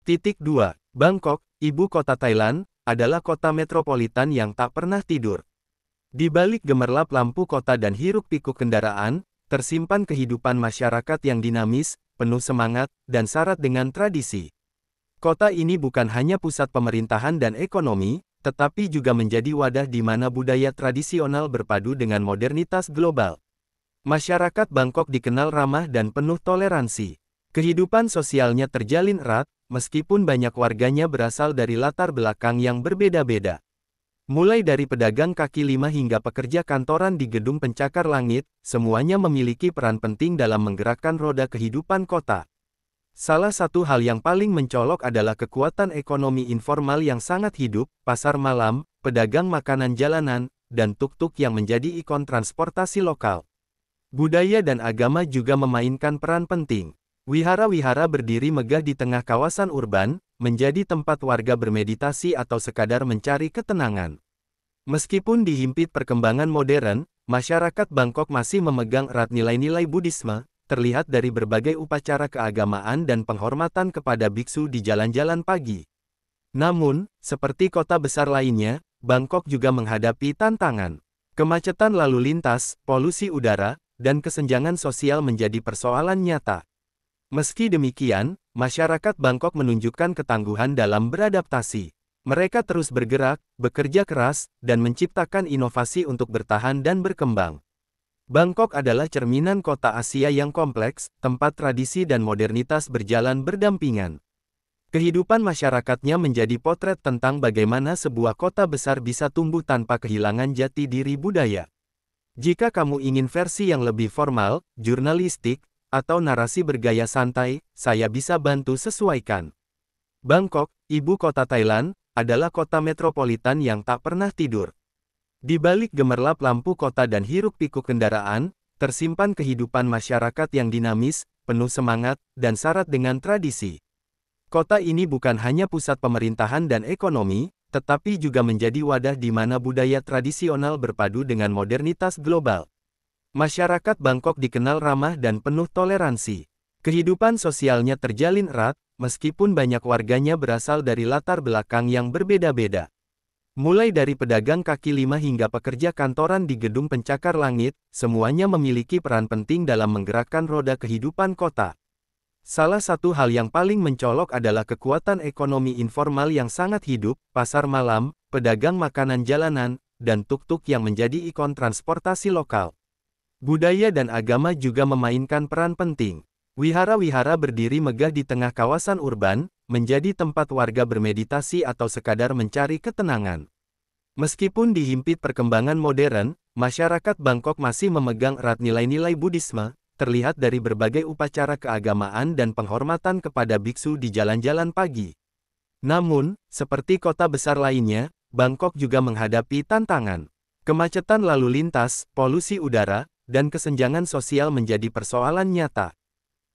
2. Bangkok, ibu kota Thailand, adalah kota metropolitan yang tak pernah tidur. Di balik gemerlap lampu kota dan hiruk-pikuk kendaraan, tersimpan kehidupan masyarakat yang dinamis, penuh semangat, dan syarat dengan tradisi. Kota ini bukan hanya pusat pemerintahan dan ekonomi, tetapi juga menjadi wadah di mana budaya tradisional berpadu dengan modernitas global. Masyarakat Bangkok dikenal ramah dan penuh toleransi. Kehidupan sosialnya terjalin erat, meskipun banyak warganya berasal dari latar belakang yang berbeda-beda. Mulai dari pedagang kaki lima hingga pekerja kantoran di gedung pencakar langit, semuanya memiliki peran penting dalam menggerakkan roda kehidupan kota. Salah satu hal yang paling mencolok adalah kekuatan ekonomi informal yang sangat hidup, pasar malam, pedagang makanan jalanan, dan tuk-tuk yang menjadi ikon transportasi lokal. Budaya dan agama juga memainkan peran penting. Wihara-wihara berdiri megah di tengah kawasan urban, menjadi tempat warga bermeditasi atau sekadar mencari ketenangan. Meskipun dihimpit perkembangan modern, masyarakat Bangkok masih memegang erat nilai-nilai Buddhisme, terlihat dari berbagai upacara keagamaan dan penghormatan kepada biksu di jalan-jalan pagi. Namun, seperti kota besar lainnya, Bangkok juga menghadapi tantangan. Kemacetan lalu lintas, polusi udara, dan kesenjangan sosial menjadi persoalan nyata. Meski demikian, masyarakat Bangkok menunjukkan ketangguhan dalam beradaptasi. Mereka terus bergerak, bekerja keras, dan menciptakan inovasi untuk bertahan dan berkembang. Bangkok adalah cerminan kota Asia yang kompleks, tempat tradisi dan modernitas berjalan berdampingan. Kehidupan masyarakatnya menjadi potret tentang bagaimana sebuah kota besar bisa tumbuh tanpa kehilangan jati diri budaya. Jika kamu ingin versi yang lebih formal, jurnalistik, atau narasi bergaya santai, saya bisa bantu sesuaikan. Bangkok, ibu kota Thailand, adalah kota metropolitan yang tak pernah tidur. Di balik gemerlap lampu kota dan hiruk-pikuk kendaraan, tersimpan kehidupan masyarakat yang dinamis, penuh semangat, dan syarat dengan tradisi. Kota ini bukan hanya pusat pemerintahan dan ekonomi, tetapi juga menjadi wadah di mana budaya tradisional berpadu dengan modernitas global. Masyarakat Bangkok dikenal ramah dan penuh toleransi. Kehidupan sosialnya terjalin erat, meskipun banyak warganya berasal dari latar belakang yang berbeda-beda. Mulai dari pedagang kaki lima hingga pekerja kantoran di gedung pencakar langit, semuanya memiliki peran penting dalam menggerakkan roda kehidupan kota. Salah satu hal yang paling mencolok adalah kekuatan ekonomi informal yang sangat hidup, pasar malam, pedagang makanan jalanan, dan tuk-tuk yang menjadi ikon transportasi lokal. Budaya dan agama juga memainkan peran penting. Wihara-wihara berdiri megah di tengah kawasan urban, menjadi tempat warga bermeditasi atau sekadar mencari ketenangan. Meskipun dihimpit perkembangan modern, masyarakat Bangkok masih memegang erat nilai-nilai Buddhisme, terlihat dari berbagai upacara keagamaan dan penghormatan kepada biksu di jalan-jalan pagi. Namun, seperti kota besar lainnya, Bangkok juga menghadapi tantangan. Kemacetan lalu lintas, polusi udara, dan kesenjangan sosial menjadi persoalan nyata.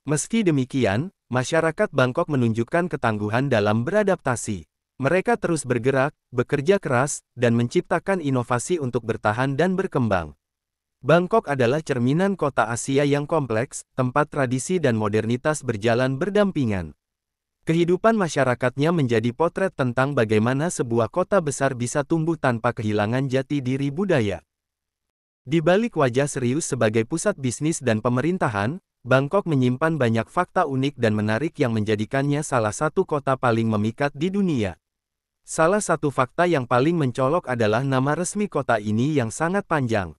Meski demikian, masyarakat Bangkok menunjukkan ketangguhan dalam beradaptasi. Mereka terus bergerak, bekerja keras, dan menciptakan inovasi untuk bertahan dan berkembang. Bangkok adalah cerminan kota Asia yang kompleks, tempat tradisi dan modernitas berjalan berdampingan. Kehidupan masyarakatnya menjadi potret tentang bagaimana sebuah kota besar bisa tumbuh tanpa kehilangan jati diri budaya. Di balik wajah serius sebagai pusat bisnis dan pemerintahan, Bangkok menyimpan banyak fakta unik dan menarik yang menjadikannya salah satu kota paling memikat di dunia. Salah satu fakta yang paling mencolok adalah nama resmi kota ini yang sangat panjang.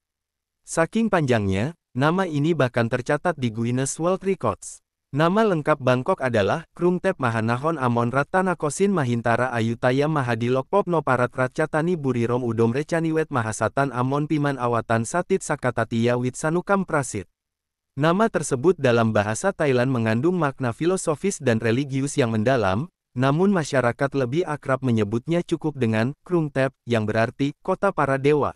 Saking panjangnya, nama ini bahkan tercatat di Guinness World Records. Nama lengkap Bangkok adalah Krungthep Mahanahon Amon Ratanakosin Mahintara Ayutthaya Mahadilokpop Noparat Ratchatani Burirom Udom Recaniwet Mahasatan Amon Piman Awatan Satit Sakatatiya Witsanukam Prasit. Nama tersebut dalam bahasa Thailand mengandung makna filosofis dan religius yang mendalam, namun masyarakat lebih akrab menyebutnya cukup dengan Krungthep, yang berarti kota para dewa.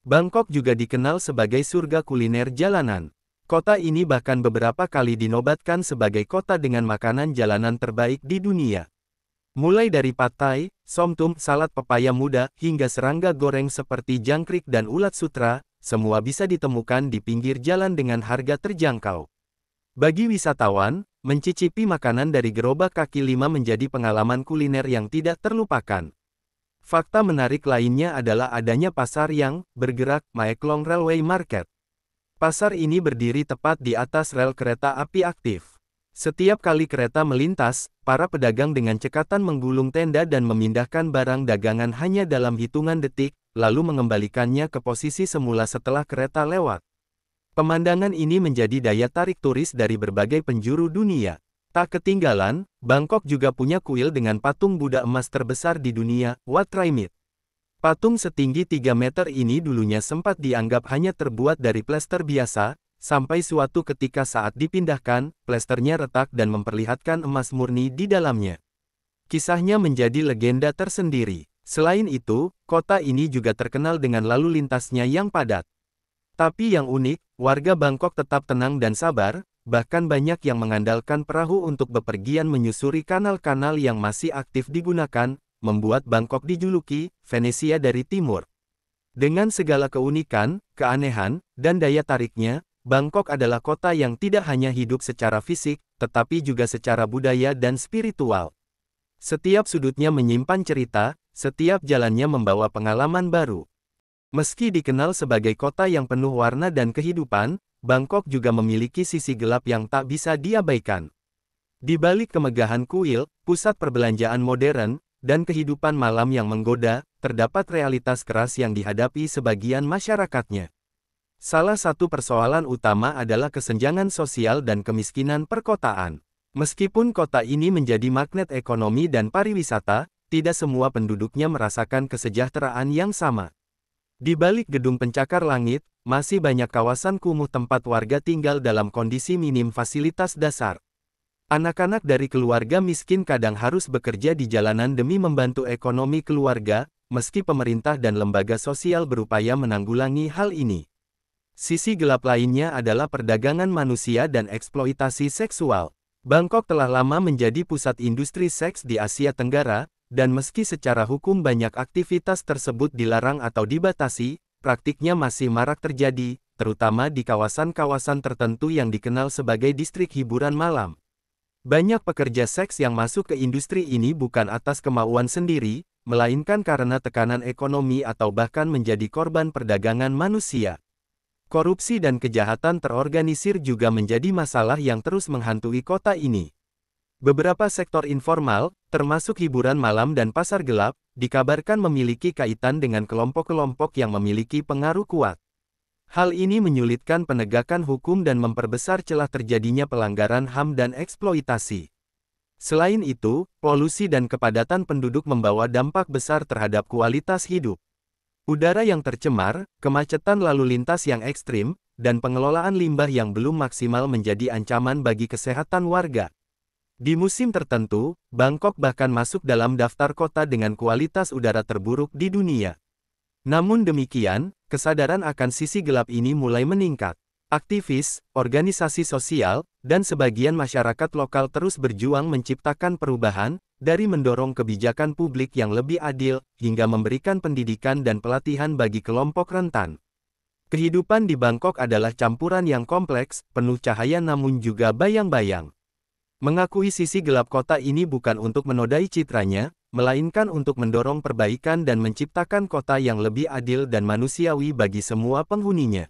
Bangkok juga dikenal sebagai surga kuliner jalanan. Kota ini bahkan beberapa kali dinobatkan sebagai kota dengan makanan jalanan terbaik di dunia. Mulai dari pad thai, somtum, salad pepaya muda, hingga serangga goreng seperti jangkrik dan ulat sutra, semua bisa ditemukan di pinggir jalan dengan harga terjangkau. Bagi wisatawan, Mencicipi makanan dari gerobak kaki lima menjadi pengalaman kuliner yang tidak terlupakan. Fakta menarik lainnya adalah adanya pasar yang bergerak, Maeklong Railway Market. Pasar ini berdiri tepat di atas rel kereta api aktif. Setiap kali kereta melintas, para pedagang dengan cekatan menggulung tenda dan memindahkan barang dagangan hanya dalam hitungan detik, lalu mengembalikannya ke posisi semula setelah kereta lewat. Pemandangan ini menjadi daya tarik turis dari berbagai penjuru dunia. Tak ketinggalan, Bangkok juga punya kuil dengan patung Buddha emas terbesar di dunia, Wat Traimit. Patung setinggi 3 meter ini dulunya sempat dianggap hanya terbuat dari plester biasa, sampai suatu ketika saat dipindahkan, plesternya retak dan memperlihatkan emas murni di dalamnya. Kisahnya menjadi legenda tersendiri. Selain itu, kota ini juga terkenal dengan lalu lintasnya yang padat. Tapi yang unik, warga Bangkok tetap tenang dan sabar, bahkan banyak yang mengandalkan perahu untuk bepergian menyusuri kanal-kanal yang masih aktif digunakan, membuat Bangkok dijuluki Venesia dari Timur. Dengan segala keunikan, keanehan, dan daya tariknya, Bangkok adalah kota yang tidak hanya hidup secara fisik, tetapi juga secara budaya dan spiritual. Setiap sudutnya menyimpan cerita, setiap jalannya membawa pengalaman baru. Meski dikenal sebagai kota yang penuh warna dan kehidupan, Bangkok juga memiliki sisi gelap yang tak bisa diabaikan. Di balik kemegahan kuil, pusat perbelanjaan modern, dan kehidupan malam yang menggoda, terdapat realitas keras yang dihadapi sebagian masyarakatnya. Salah satu persoalan utama adalah kesenjangan sosial dan kemiskinan perkotaan. Meskipun kota ini menjadi magnet ekonomi dan pariwisata, tidak semua penduduknya merasakan kesejahteraan yang sama. Di balik gedung pencakar langit, masih banyak kawasan kumuh tempat warga tinggal dalam kondisi minim fasilitas dasar. Anak-anak dari keluarga miskin kadang harus bekerja di jalanan demi membantu ekonomi keluarga, meski pemerintah dan lembaga sosial berupaya menanggulangi hal ini. Sisi gelap lainnya adalah perdagangan manusia dan eksploitasi seksual. Bangkok telah lama menjadi pusat industri seks di Asia Tenggara, dan meski secara hukum banyak aktivitas tersebut dilarang atau dibatasi, praktiknya masih marak terjadi, terutama di kawasan-kawasan tertentu yang dikenal sebagai distrik hiburan malam. Banyak pekerja seks yang masuk ke industri ini bukan atas kemauan sendiri, melainkan karena tekanan ekonomi atau bahkan menjadi korban perdagangan manusia. Korupsi dan kejahatan terorganisir juga menjadi masalah yang terus menghantui kota ini. Beberapa sektor informal, termasuk hiburan malam dan pasar gelap, dikabarkan memiliki kaitan dengan kelompok-kelompok yang memiliki pengaruh kuat. Hal ini menyulitkan penegakan hukum dan memperbesar celah terjadinya pelanggaran HAM dan eksploitasi. Selain itu, polusi dan kepadatan penduduk membawa dampak besar terhadap kualitas hidup. Udara yang tercemar, kemacetan lalu lintas yang ekstrim, dan pengelolaan limbah yang belum maksimal menjadi ancaman bagi kesehatan warga. Di musim tertentu, Bangkok bahkan masuk dalam daftar kota dengan kualitas udara terburuk di dunia. Namun demikian, kesadaran akan sisi gelap ini mulai meningkat. Aktivis, organisasi sosial, dan sebagian masyarakat lokal terus berjuang menciptakan perubahan, dari mendorong kebijakan publik yang lebih adil, hingga memberikan pendidikan dan pelatihan bagi kelompok rentan. Kehidupan di Bangkok adalah campuran yang kompleks, penuh cahaya namun juga bayang-bayang. Mengakui sisi gelap kota ini bukan untuk menodai citranya, melainkan untuk mendorong perbaikan dan menciptakan kota yang lebih adil dan manusiawi bagi semua penghuninya.